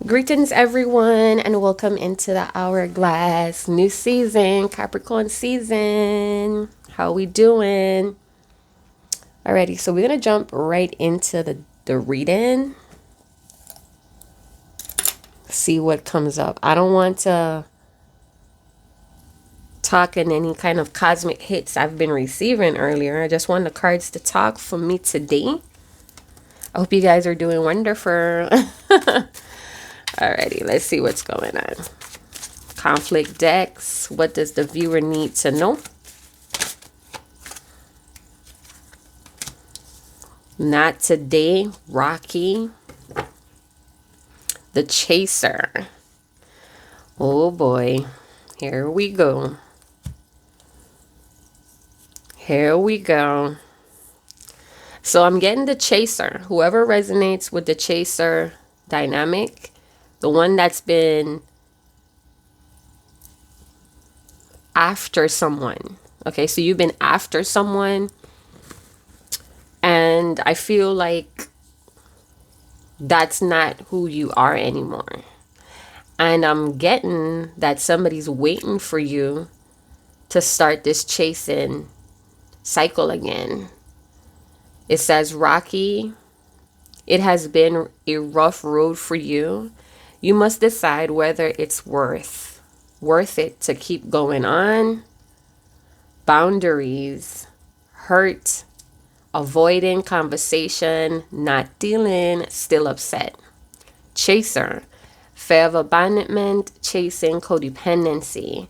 Greetings, everyone, and welcome into the Hourglass new season, Capricorn season. How we doing? Alrighty, so we're gonna jump right into the reading. See what comes up. I don't want to talk in any kind of cosmic hits I've been receiving earlier. I just want the cards to talk for me today. I hope you guys are doing wonderful. Alrighty, let's see what's going on. Conflict decks. What does the viewer need to know? Not today. Rocky. The Chaser. Oh boy. Here we go. Here we go. So I'm getting the Chaser. Whoever resonates with the Chaser dynamic, the one that's been after someone. Okay, so you've been after someone, and I feel like that's not who you are anymore. And I'm getting that somebody's waiting for you to start this chasing cycle again. It says, Rocky, it has been a rough road for you. You must decide whether it's worth it to keep going on. Boundaries, hurt, avoiding conversation, not dealing, still upset. Chaser, fear of abandonment, chasing codependency.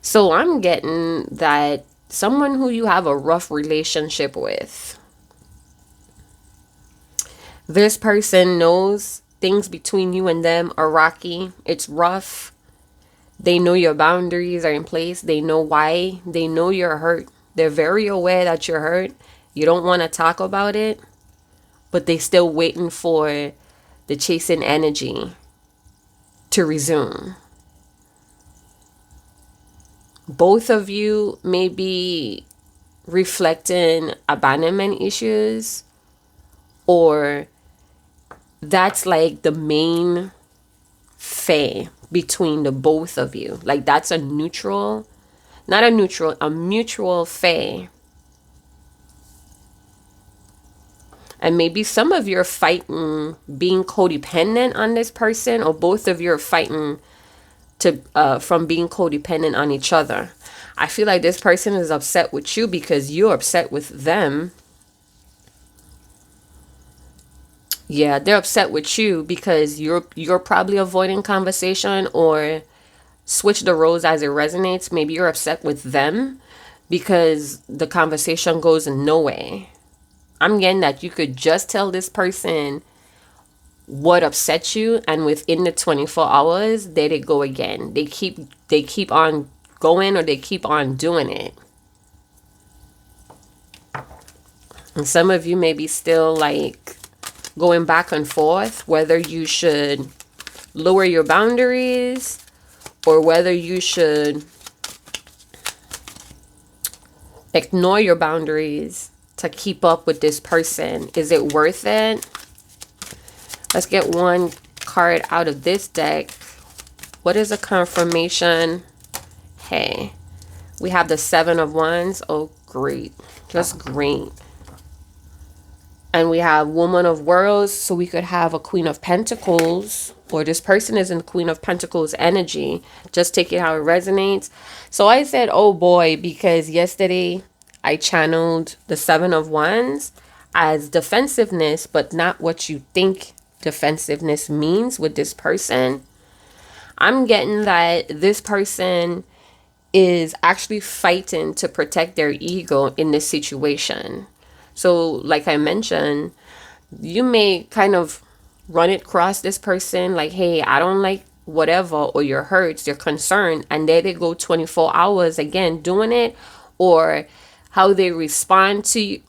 So I'm getting that someone who you have a rough relationship with, this person knows things between you and them are rocky. It's rough. They know your boundaries are in place. They know why. They know you're hurt. They're very aware that you're hurt. You don't want to talk about it, but they still waiting for the chasing energy to resume. Both of you may be reflecting abandonment issues, or that's like the main fey between the both of you. Like that's a neutral, not a neutral, a mutual fey. And maybe some of you are fighting being codependent on this person, or both of you are fighting to from being codependent on each other. I feel like this person is upset with you because you're upset with them. Yeah, they're upset with you because you're probably avoiding conversation, or switch the roles as it resonates. Maybe you're upset with them because the conversation goes nowhere. I'm getting that you could just tell this person what upset you, and within the 24 hours, there they go again. They keep on going, or they keep on doing it. And some of you may be still like going back and forth whether you should lower your boundaries, or whether you should ignore your boundaries to keep up with this person. Is it worth it? Let's get one card out of this deck. What is a confirmation? Hey, we have the Seven of Wands. Oh, great. Just great. And we have Woman of Worlds. So we could have a Queen of Pentacles, or this person is in Queen of Pentacles energy. Just take it how it resonates. So I said, oh boy, because yesterday I channeled the Seven of Wands as defensiveness, but not what you think defensiveness means with this person. I'm getting that this person is actually fighting to protect their ego in this situation. So like I mentioned, you may kind of run it across this person like, hey, I don't like whatever, or you're hurt, you're concerned, and there they go 24 hours again doing it. Or how they respond to you,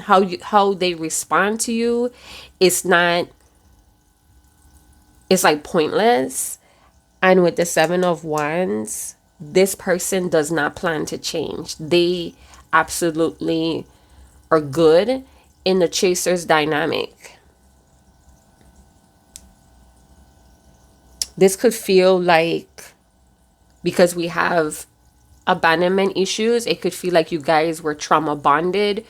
how they respond to you, it's like pointless. And with the Seven of Wands, this person does not plan to change. They absolutely are good in the Chaser's dynamic. This could feel like, because we have abandonment issues, it could feel like you guys were trauma bonded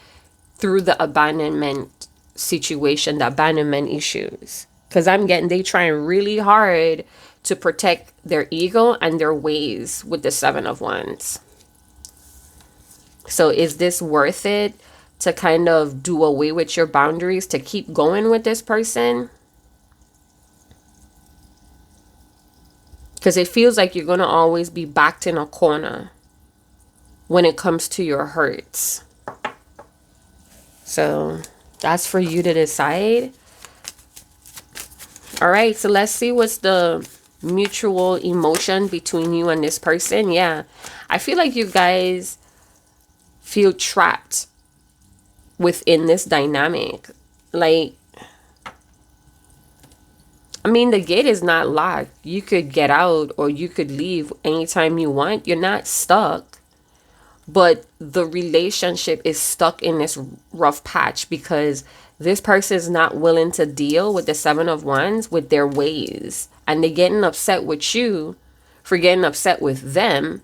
through the abandonment situation, the abandonment issues. Because I'm getting, they trying really hard to protect their ego and their ways with the Seven of Wands. So is this worth it to kind of do away with your boundaries to keep going with this person? Because it feels like you're going to always be backed in a corner when it comes to your hurts. So that's for you to decide. All right, so let's see what's the mutual emotion between you and this person. Yeah, I feel like you guys feel trapped within this dynamic. Like, I mean, the gate is not locked. You could get out or you could leave anytime you want. You're not stuck. But the relationship is stuck in this rough patch because this person is not willing to deal with the Seven of Wands with their ways. And they're getting upset with you for getting upset with them.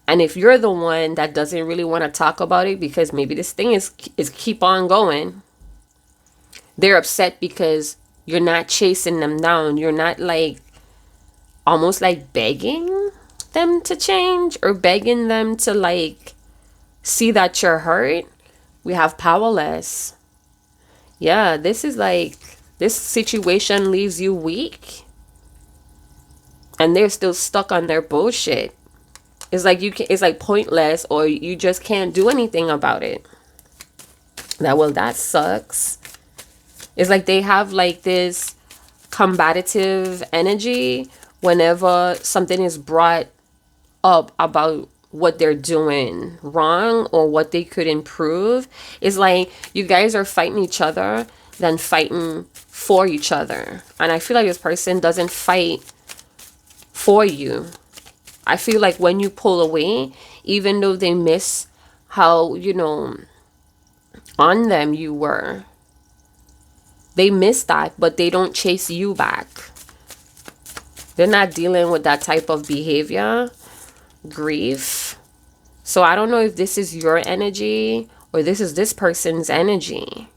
And if you're the one that doesn't really want to talk about it because maybe this thing is keep on going, they're upset because you're not chasing them down. You're not like almost like begging them to change or begging them to like see that you're hurt. We have powerless. Yeah, this is like, this situation leaves you weak and they're still stuck on their bullshit. It's like it's like pointless, or you just can't do anything about it. That sucks. It's like they have like this combative energy whenever something is brought up about what they're doing wrong or what they could improve. It's like you guys are fighting each other than fighting for each other. And I feel like this person doesn't fight for you. I feel like when you pull away, even though they miss how, you know, on them you were, they miss that, but they don't chase you back. They're not dealing with that type of behavior, grief. So I don't know if this is your energy or this is this person's energy.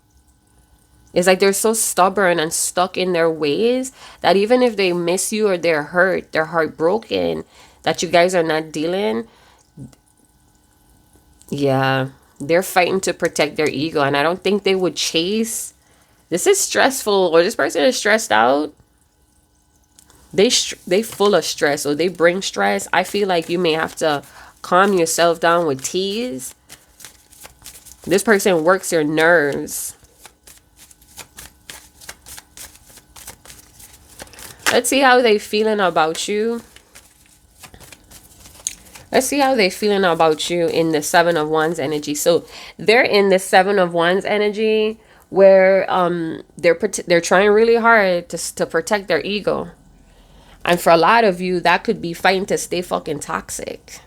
It's like they're so stubborn and stuck in their ways that even if they miss you or they're hurt, they're heartbroken, that you guys are not dealing. Yeah, they're fighting to protect their ego. And I don't think they would chase. This is stressful, or this person is stressed out. They full of stress, or they bring stress. I feel like you may have to calm yourself down with teas. This person works your nerves. Let's see how they feeling about you. Let's see how they're feeling about you in the Seven of Wands energy. So they're in the Seven of Wands energy where they're trying really hard to protect their ego. And for a lot of you, that could be fighting to stay fucking toxic.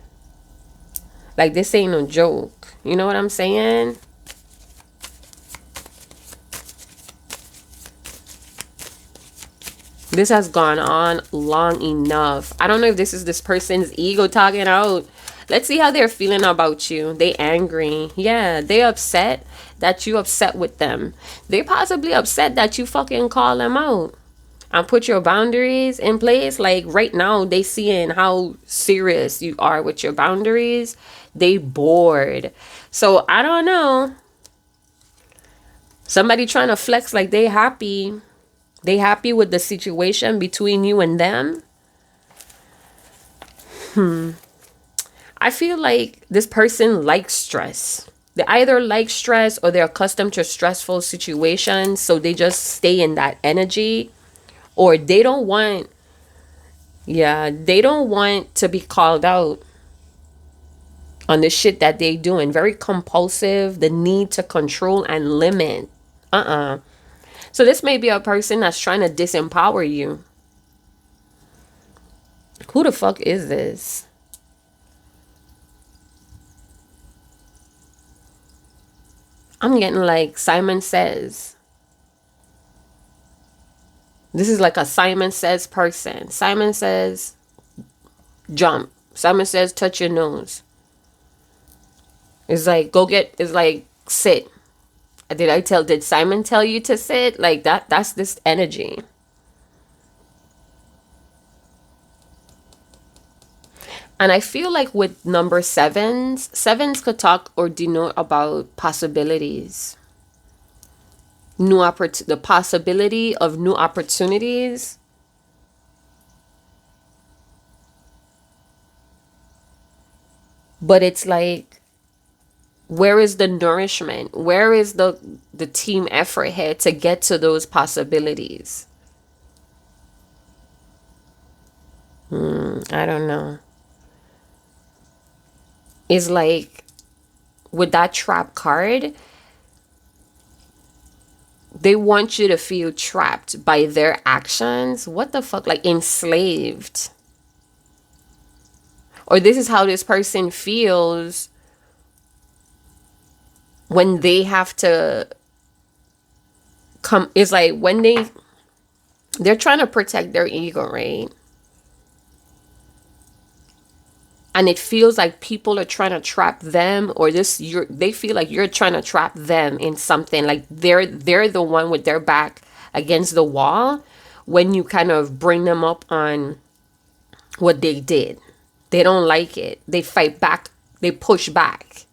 Like, this ain't no joke. You know what I'm saying? This has gone on long enough. I don't know if this is this person's ego talking out. Let's see how they're feeling about you. They angry. Yeah, they upset that you upset with them. They possibly upset that you fucking call them out and put your boundaries in place. Like right now, they seeing how serious you are with your boundaries. They bored. So I don't know. Somebody trying to flex like they happy. They happy with the situation between you and them. I feel like this person likes stress. They either like stress or they're accustomed to stressful situations, so they just stay in that energy. Or they don't want, they don't want to be called out on the shit that they doing. Very compulsive, the need to control and limit. So this may be a person that's trying to disempower you. Who the fuck is this? I'm getting like Simon Says. This is like a Simon Says person. Simon Says jump. Simon Says touch your nose. It's like it's like sit. Did Simon tell you to sit? Like that's this energy. And I feel like with number sevens could talk or denote about possibilities. The possibility of new opportunities. But it's like, where is the nourishment? Where is the team effort here to get to those possibilities? I don't know. It's like, with that trap card, they want you to feel trapped by their actions. What the fuck? Like enslaved. Or this is how this person feels when they have to come. It's like when they're trying to protect their ego, right? And it feels like people are trying to trap them, or they feel like you're trying to trap them in something. Like they're the one with their back against the wall when you kind of bring them up on what they did. They don't like it. They fight back. They push back.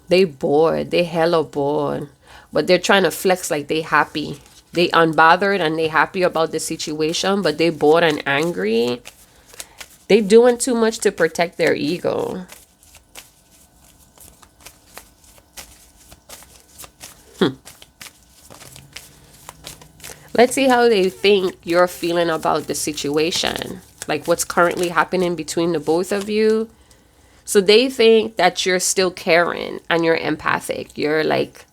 They bored. They hella bored. But they're trying to flex like they happy. They unbothered and they happy about the situation, but they bored and angry. They doing too much to protect their ego. Let's see how they think you're feeling about the situation. Like what's currently happening between the both of you. So they think that you're still caring and you're empathic. You're like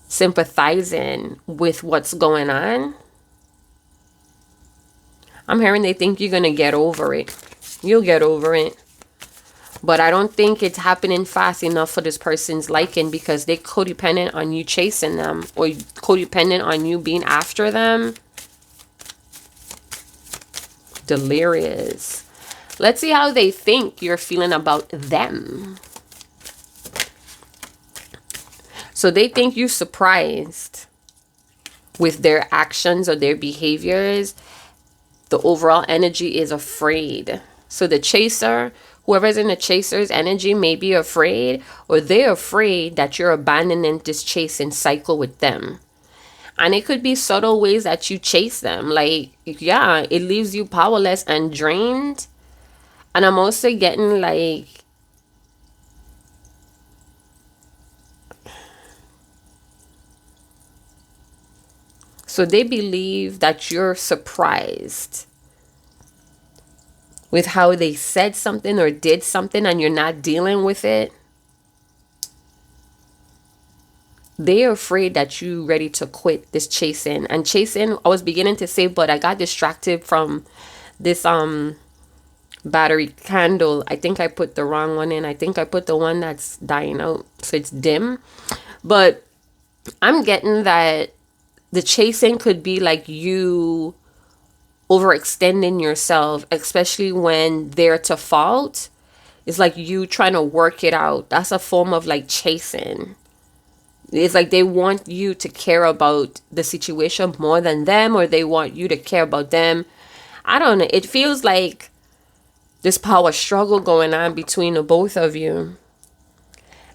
sympathizing with what's going on. I'm hearing they think you're going to get over it. You'll get over it. But I don't think it's happening fast enough for this person's liking, because they're codependent on you chasing them, or codependent on you being after them. Delirious. Let's see how they think you're feeling about them. So they think you're surprised with their actions or their behaviors. The overall energy is afraid. So the chaser, whoever's in the chaser's energy may be afraid, or they're afraid that you're abandoning this chasing cycle with them. And it could be subtle ways that you chase them. Like, yeah, it leaves you powerless and drained. And I'm also getting like, so they believe that you're surprised with how they said something or did something and you're not dealing with it. They're afraid that you're ready to quit this chasing. And chasing, I was beginning to say, but I got distracted from this battery candle. I think I put the wrong one in. I think I put the one that's dying out, so it's dim. But I'm getting that the chasing could be like you overextending yourself, especially when they're to fault. It's like you trying to work it out. That's a form of like chasing. It's like they want you to care about the situation more than them, or they want you to care about them. I don't know. It feels like this power struggle going on between the both of you.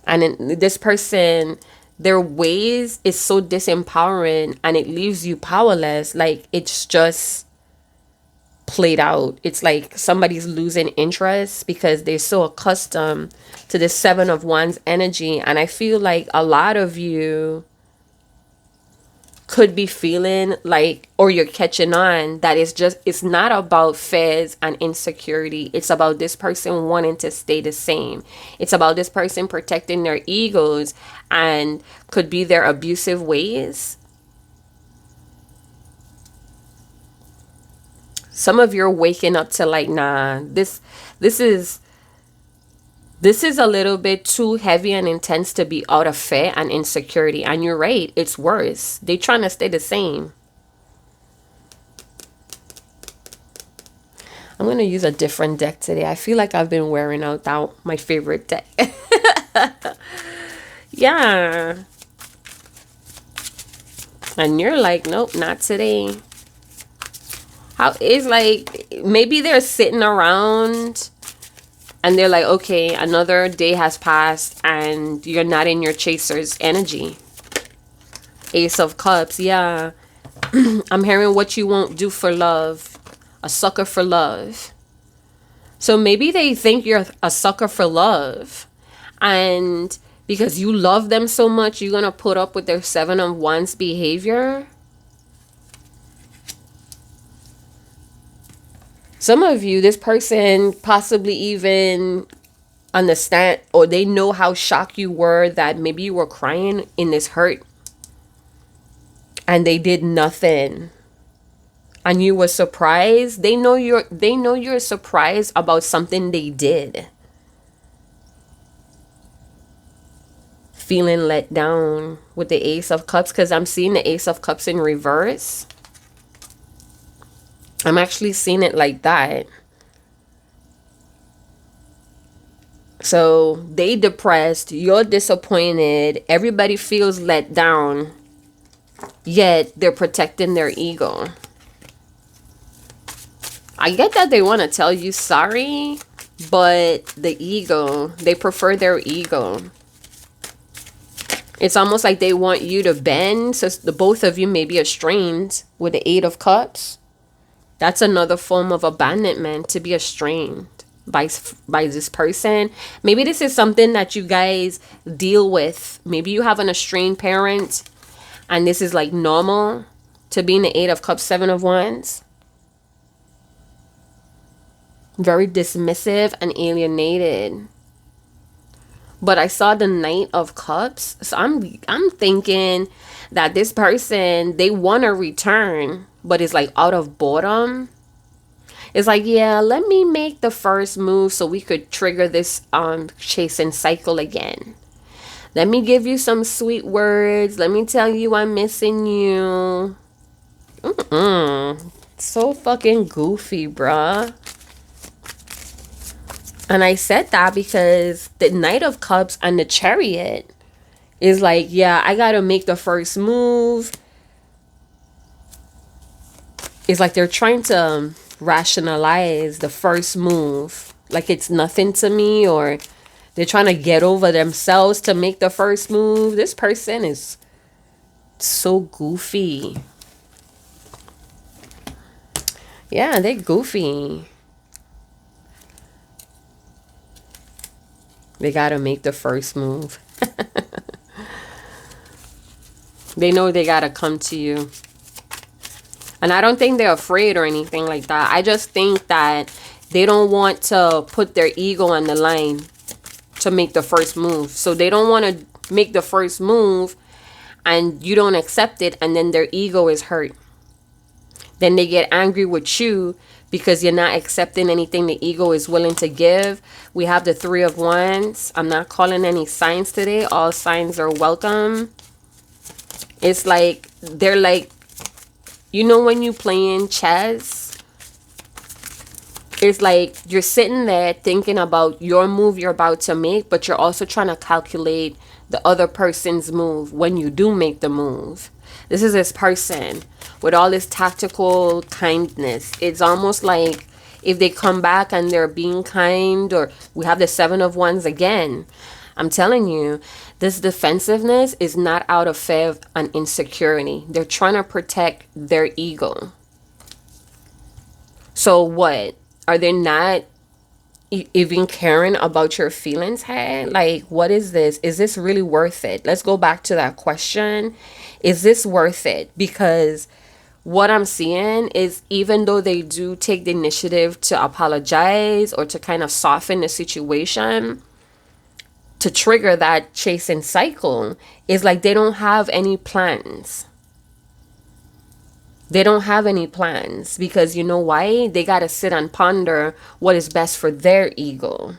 And this person, their ways is so disempowering and it leaves you powerless. Like it's just played out. It's like somebody's losing interest because they're so accustomed to the 7 of Wands energy. And I feel like a lot of you could be feeling like, or you're catching on, that it's not about fears and insecurity. It's about this person wanting to stay the same. It's about this person protecting their egos and could be their abusive ways. Some of you are waking up to like, nah, this is This is a little bit too heavy and intense to be out of fear and insecurity. And you're right, it's worse. They're trying to stay the same. I'm going to use a different deck today. I feel like I've been wearing out my favorite deck. Yeah. And you're like, nope, not today. How is like, maybe they're sitting around and they're like, okay, another day has passed and you're not in your chaser's energy. Ace of Cups, yeah. I'm hearing what you won't do for love. A sucker for love. So maybe they think you're a sucker for love. And because you love them so much, you're going to put up with their 7 of Wands behavior. Some of you, this person possibly even understand, or they know how shocked you were that maybe you were crying in this hurt and they did nothing. And you were surprised. They know you're surprised about something they did. Feeling let down with the Ace of Cups, because I'm seeing the Ace of Cups in reverse. I'm actually seeing it like that. So they depressed, you're disappointed, everybody feels let down, yet they're protecting their ego. I get that they want to tell you sorry, but the ego, they prefer their ego. It's almost like they want you to bend, so the both of you may be estranged with the 8 of Cups. That's another form of abandonment, to be estranged by this person. Maybe this is something that you guys deal with. Maybe you have an estranged parent and this is like normal to be in the 8 of Cups, 7 of Wands. Very dismissive and alienated. But I saw the Knight of Cups. So I'm thinking that this person, they want to return, but it's like out of boredom. It's like, yeah, let me make the first move so we could trigger this chasing cycle again. Let me give you some sweet words. Let me tell you I'm missing you. So fucking goofy, bruh. And I said that because the Knight of Cups and the Chariot is like, yeah, I gotta make the first move. It's like they're trying to rationalize the first move. Like it's nothing to me, or they're trying to get over themselves to make the first move. This person is so goofy. Yeah, they're goofy. They gotta make the first move. They know they gotta come to you. And I don't think they're afraid or anything like that. I just think that they don't want to put their ego on the line to make the first move. So they don't want to make the first move and you don't accept it, and then their ego is hurt. Then they get angry with you because you're not accepting anything the ego is willing to give. We have the 3 of Wands. I'm not calling any signs today. All signs are welcome. It's like, they're like, you know when you playing chess? It's like you're sitting there thinking about your move you're about to make, but you're also trying to calculate the other person's move when you do make the move. This is this person with all this tactical kindness. It's almost like if they come back and they're being kind, or we have the 7 of Wands again. I'm telling you, this defensiveness is not out of fear and insecurity. They're trying to protect their ego. So what? Are they not even caring about your feelings? Hey, like, what is this? Is this really worth it? Let's go back to that question. Is this worth it? Because what I'm seeing is, even though they do take the initiative to apologize or to kind of soften the situation, to trigger that chasing cycle, is like they don't have any plans. They don't have any plans because you know why? They got to sit and ponder what is best for their ego.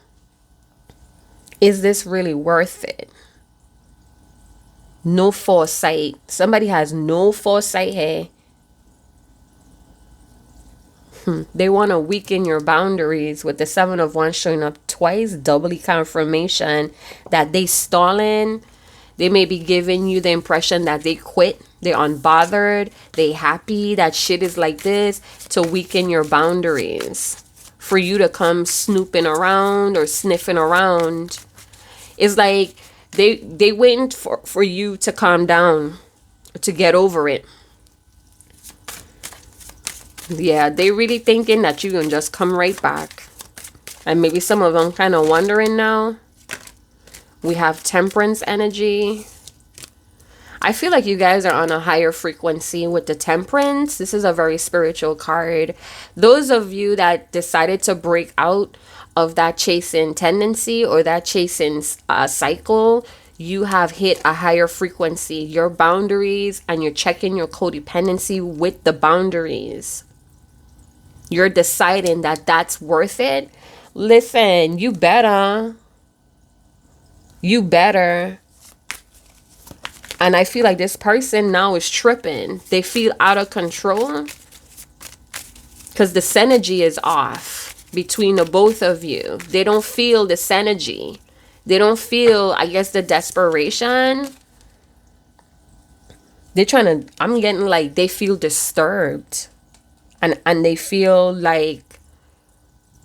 Is this really worth it? No foresight. Somebody has no foresight here. They want to weaken your boundaries with the Seven of Wands showing up twice, doubly confirmation that they stalling. They may be giving you the impression that they quit, they're unbothered, they happy that shit is like this, to weaken your boundaries. For you to come snooping around or sniffing around. It's like they waiting for you to calm down, to get over it. Yeah, they really thinking that you can just come right back. And maybe some of them kind of wondering now. We have Temperance energy. I feel like you guys are on a higher frequency with the Temperance. This is a very spiritual card. Those of you that decided to break out of that chasing tendency or that chasing cycle, you have hit a higher frequency. Your boundaries, and you're checking your codependency with the boundaries. You're deciding that that's worth it. Listen, you better. You better. And I feel like this person now is tripping. They feel out of control because the synergy is off between the both of you. They don't feel the synergy. They don't feel, I guess, the desperation. They're trying to, I'm getting like they feel disturbed. And they feel like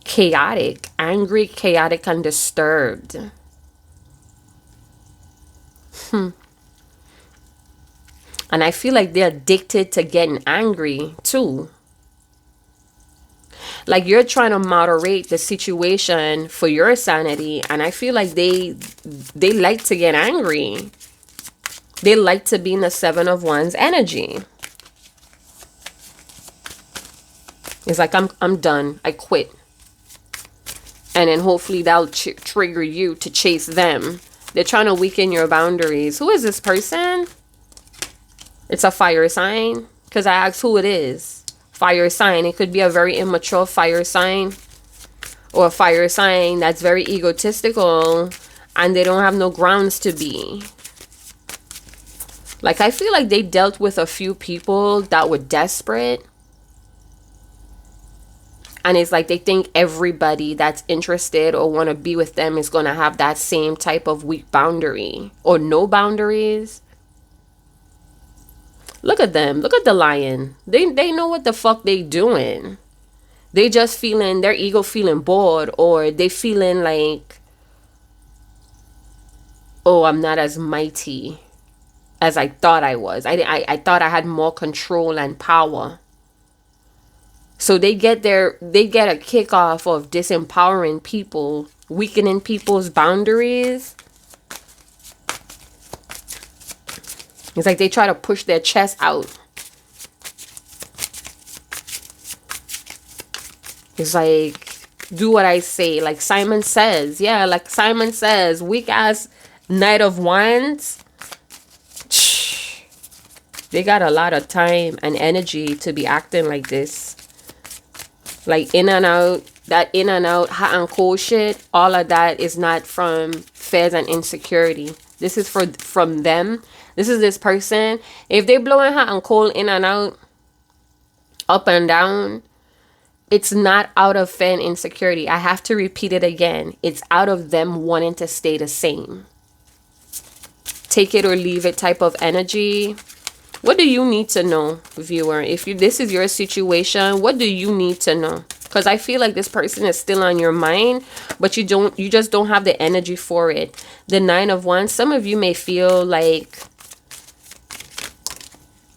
chaotic, angry, chaotic, and disturbed. And I feel like they're addicted to getting angry too. Like you're trying to moderate the situation for your sanity. And I feel like they like to get angry. They like to be in the Seven of Wands energy. It's like, I'm done. I quit. And then hopefully that'll trigger you to chase them. They're trying to weaken your boundaries. Who is this person? It's a fire sign. Because I asked who it is. Fire sign. It could be a very immature fire sign. Or a fire sign that's very egotistical. And they don't have no grounds to be. Like, I feel like they dealt with a few people that were desperate. And it's like they think everybody that's interested or want to be with them is going to have that same type of weak boundary. Or no boundaries. Look at them. Look at the lion. They know what the fuck they doing. They just feeling, their ego feeling bored. Or they feeling like, oh, I'm not as mighty as I thought I was. I thought I had more control and power. So they get a kick off of disempowering people, weakening people's boundaries. It's like they try to push their chest out. It's like, do what I say. Like Simon says. Yeah, like Simon says, weak ass Knight of Wands. They got a lot of time and energy to be acting like this. Like in and out, that in and out, hot and cold shit, all of that is not from fears and insecurity. This is from them. This is this person. If they're blowing hot and cold in and out, up and down, it's not out of fear and insecurity. I have to repeat it again. It's out of them wanting to stay the same. Take it or leave it type of energy. What do you need to know, viewer? If this is your situation, what do you need to know? Because I feel like this person is still on your mind, but you just don't have the energy for it. The Nine of Wands, some of you may feel like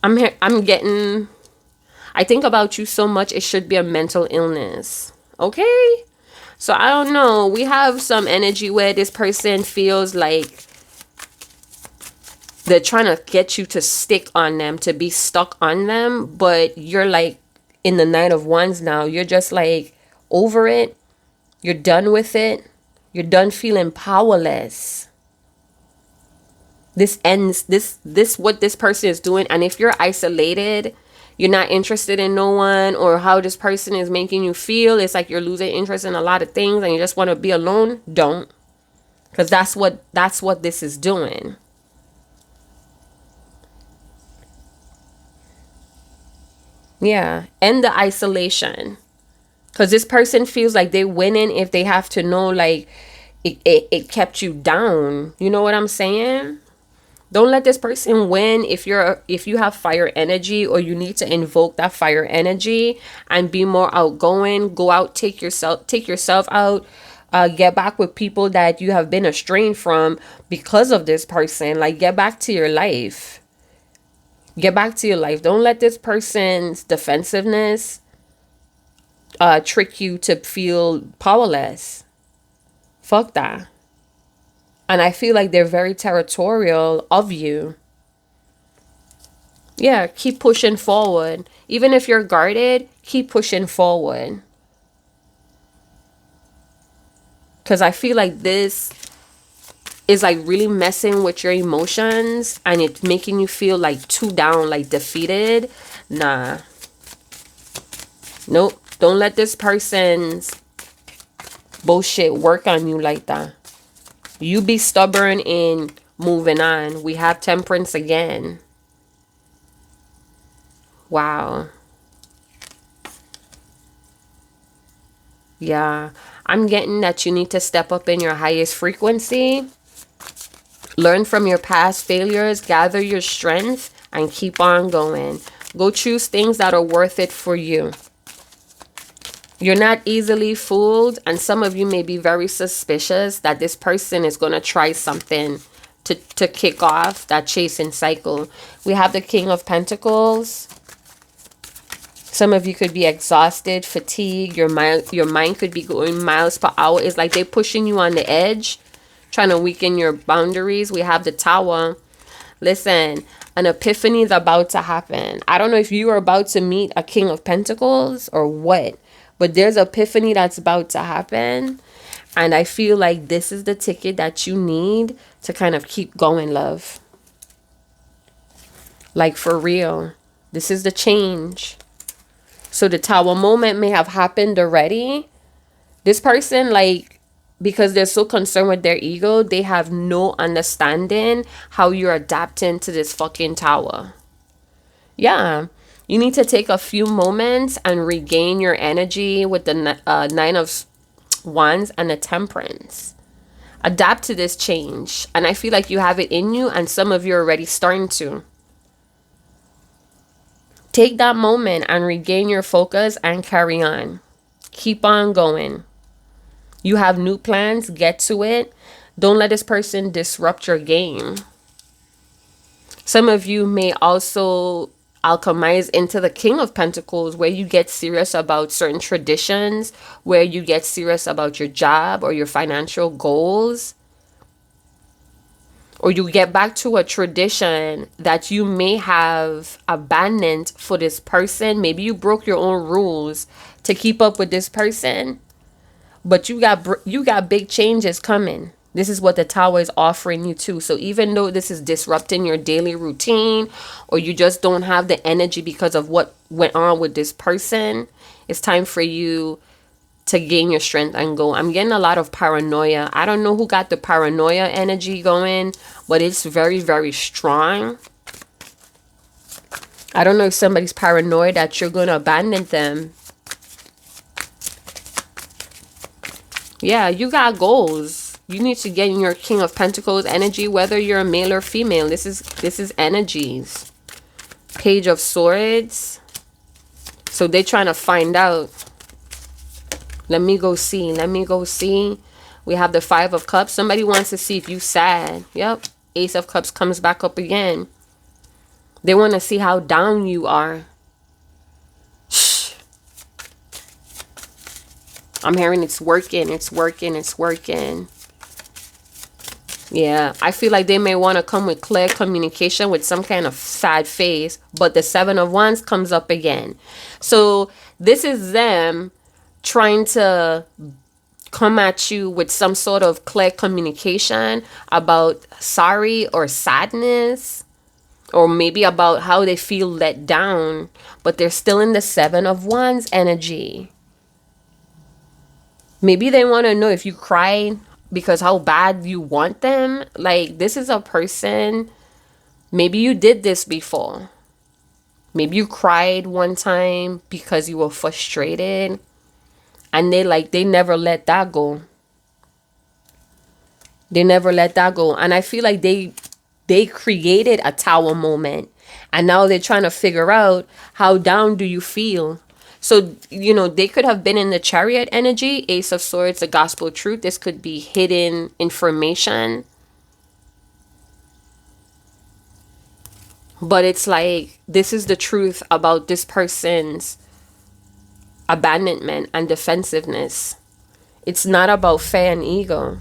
I think about you so much, it should be a mental illness. Okay? So I don't know. We have some energy where this person feels like they're trying to get you to stick on them, to be stuck on them. But you're like in the Knight of Wands now. You're just like over it. You're done with it. You're done feeling powerless. This ends, this what this person is doing. And if you're isolated, you're not interested in no one, or how this person is making you feel, it's like you're losing interest in a lot of things and you just want to be alone. Don't. Because that's what this is doing. Yeah. End the isolation. Because this person feels like they're winning if they have to know, like, it kept you down. You know what I'm saying? Don't let this person win if you have fire energy, or you need to invoke that fire energy and be more outgoing. Go out, take yourself out, get back with people that you have been estranged from because of this person. Like, get back to your life. Get back to your life. Don't let this person's defensiveness trick you to feel powerless. Fuck that. And I feel like they're very territorial of you. Yeah, keep pushing forward. Even if you're guarded, keep pushing forward. Because I feel like this is like really messing with your emotions, and it's making you feel like too down, like defeated. Nah. Nope. Don't let this person's bullshit work on you like that. You be stubborn in moving on. We have Temperance again. Wow. Yeah. I'm getting that you need to step up in your highest frequency. Learn from your past failures. Gather your strength and keep on going. Go choose things that are worth it for you. You're not easily fooled, and some of you may be very suspicious that this person is going to try something to kick off that chasing cycle. We have the King of Pentacles. Some of you could be exhausted, fatigued. Your mind could be going miles per hour. It's like they're pushing you on the edge, trying to weaken your boundaries. We have the Tower. Listen, an epiphany is about to happen. I don't know if you are about to meet a King of Pentacles or what, but there's an epiphany that's about to happen. And I feel like this is the ticket that you need to kind of keep going, love. Like, for real. This is the change. So the Tower moment may have happened already. This person, like, because they're so concerned with their ego, they have no understanding how you're adapting to this fucking Tower. Yeah. You need to take a few moments and regain your energy with the Nine of Wands and the Temperance. Adapt to this change. And I feel like you have it in you, and some of you are already starting to. Take that moment and regain your focus and carry on. Keep on going. You have new plans. Get to it. Don't let this person disrupt your game. Some of you may also alchemize into the King of Pentacles, where you get serious about certain traditions, where you get serious about your job or your financial goals, or you get back to a tradition that you may have abandoned for this person. Maybe you broke your own rules to keep up with this person, but you got big changes coming. This is what the Tower is offering you too. So even though this is disrupting your daily routine, or you just don't have the energy because of what went on with this person, it's time for you to gain your strength and go. I'm getting a lot of paranoia. I don't know who got the paranoia energy going, but it's very, very strong. I don't know if somebody's paranoid that you're going to abandon them. Yeah, you got goals. You need to get in your King of Pentacles energy, whether you're a male or female. This is energies. Page of Swords. So they're trying to find out. Let me go see. Let me go see. We have the Five of Cups. Somebody wants to see if you sad. Yep. Ace of Cups comes back up again. They want to see how down you are. Shh. I'm hearing it's working. It's working. It's working. Yeah, I feel like they may want to come with clear communication with some kind of sad face, but the Seven of Wands comes up again. So this is them trying to come at you with some sort of clear communication about sorry or sadness, or maybe about how they feel let down, but they're still in the Seven of Wands energy. Maybe they want to know if you cried because how bad you want them. Like, this is a person, maybe you did this before. Maybe you cried one time because you were frustrated, and they never let that go. They never let that go. And I feel like they created a tower moment, and now they're trying to figure out, how down do you feel? So, they could have been in the Chariot energy, Ace of Swords, the gospel truth. This could be hidden information. But it's like, this is the truth about this person's abandonment and defensiveness. It's not about fear and ego.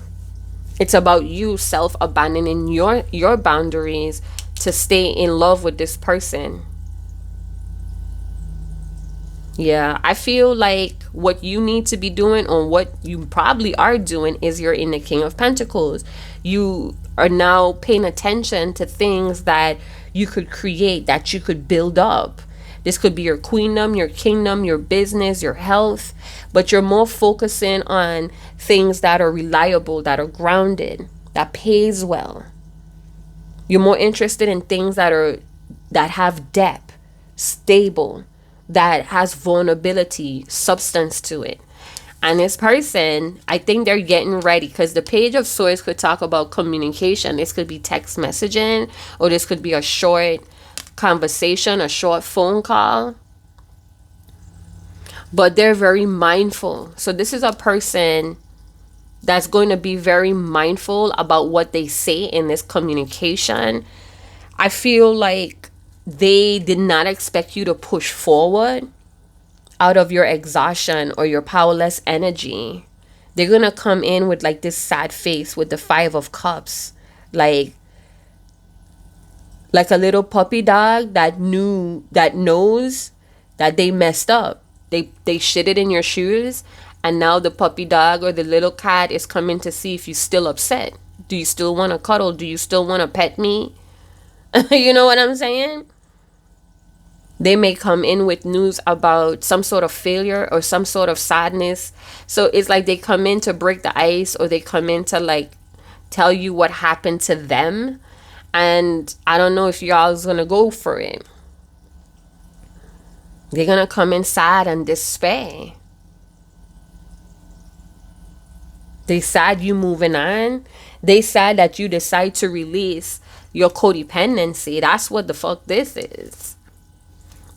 It's about you self-abandoning your boundaries to stay in love with this person. Yeah, I feel like what you need to be doing, or what you probably are doing, is you're in the King of Pentacles. You are now paying attention to things that you could create, that you could build up. This could be your queendom, your kingdom, your business, your health, but you're more focusing on things that are reliable, that are grounded, that pays well. You're more interested in things that have depth, stable, that has vulnerability, substance to it. And this person, I think they're getting ready, because the Page of Swords could talk about communication. This could be text messaging, or this could be a short conversation, a short phone call. But they're very mindful. So this is a person that's going to be very mindful about what they say in this communication. I feel like they did not expect you to push forward out of your exhaustion or your powerless energy. They're going to come in with like this sad face with the Five of Cups. Like a little puppy dog that knows that they messed up. They shitted in your shoes, and now the puppy dog or the little cat is coming to see if you're still upset. Do you still want to cuddle? Do you still want to pet me? You know what I'm saying? They may come in with news about some sort of failure or some sort of sadness. So it's like they come in to break the ice, or they come in to like tell you what happened to them. And I don't know if y'all's gonna go for it. They're gonna come in sad and despair. They sad you moving on. They sad that you decide to release your codependency. That's what the fuck this is.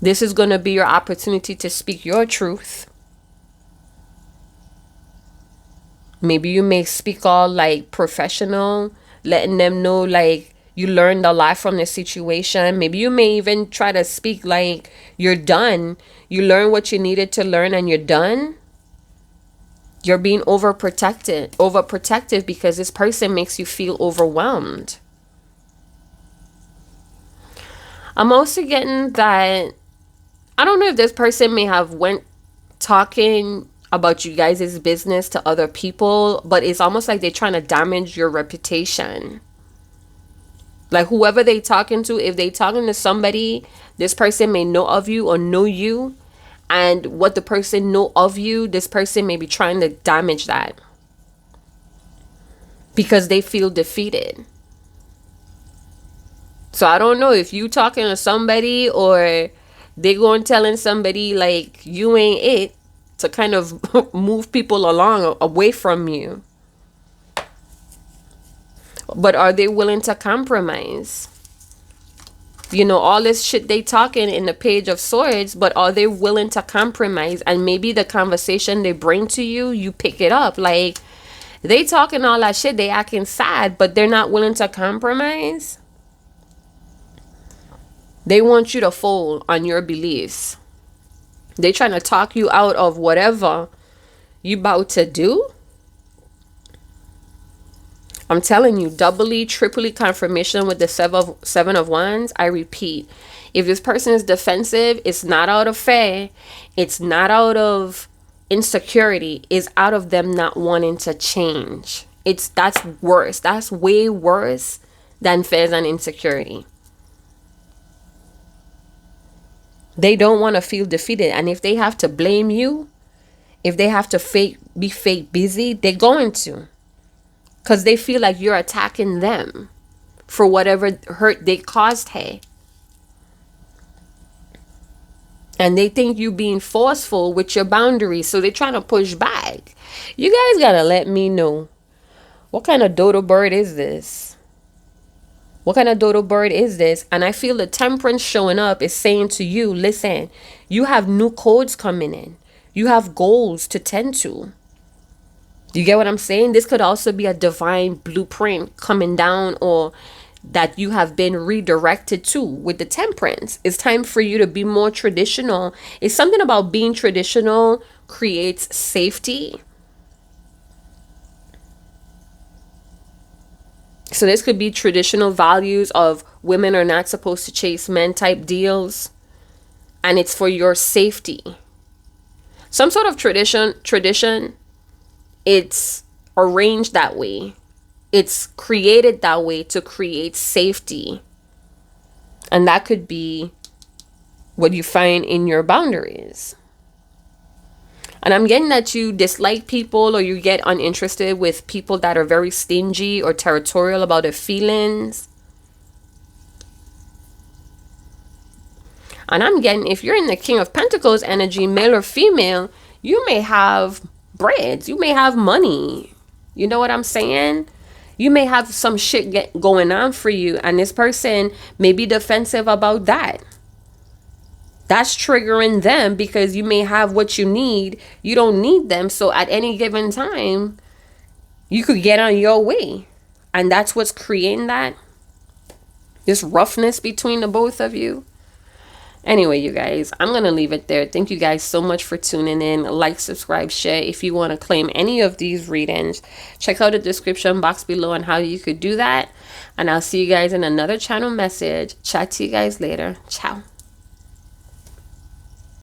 This is gonna be your opportunity to speak your truth. Maybe you may speak all like professional, letting them know like you learned a lot from the situation. Maybe you may even try to speak like you're done. You learn what you needed to learn and you're done. You're being overprotective because this person makes you feel overwhelmed. I'm also getting that, I don't know if this person may have went talking about you guys' business to other people, but it's almost like they're trying to damage your reputation. Like whoever they talking to, if they talking to somebody, this person may know of you or know you. And what the person know of you, this person may be trying to damage that. Because they feel defeated. So I don't know if you talking to somebody or they going telling somebody like you ain't it, to kind of move people along away from you. But are they willing to compromise? You know, all this shit they talking in the Page of Swords, but are they willing to compromise? And maybe the conversation they bring to you, you pick it up. Like, they talking all that shit, they acting sad, but they're not willing to compromise. They want you to fold on your beliefs. They trying to talk you out of whatever you about to do. I'm telling you, doubly, triply confirmation with the Seven of Wands. I repeat, if this person is defensive, it's not out of fear. It's not out of insecurity. It's out of them not wanting to change. That's worse. That's way worse than fears and insecurity. They don't want to feel defeated. And if they have to blame you, if they have to be fake busy, they're going to. because they feel like you're attacking them for whatever hurt they caused her. And they think you being forceful with your boundaries, so they're trying to push back. You guys gotta let me know, what kind of dodo bird is this? What kind of dodo bird is this? And I feel the temperance showing up is saying to you, listen, you have new codes coming in. You have goals to tend to. You get what I'm saying? This could also be a divine blueprint coming down, or that you have been redirected to with the temperance. It's time for you to be more traditional. It's something about being traditional creates safety. So this could be traditional values of women are not supposed to chase men type deals. And it's for your safety. Some sort of tradition, it's arranged that way. It's created that way to create safety. And that could be what you find in your boundaries. And I'm getting that you dislike people, or you get uninterested with people that are very stingy or territorial about their feelings. And I'm getting, if you're in the King of Pentacles energy, male or female, you may have breads. You may have money. You know what I'm saying? You may have some shit going on for you, and this person may be defensive about that. That's triggering them because you may have what you need. You don't need them. So at any given time, you could get on your way. And that's what's creating that. This roughness between the both of you. Anyway, you guys, I'm going to leave it there. Thank you guys so much for tuning in. Like, subscribe, share. If you want to claim any of these readings, check out the description box below on how you could do that. And I'll see you guys in another channel message. Chat to you guys later. Ciao.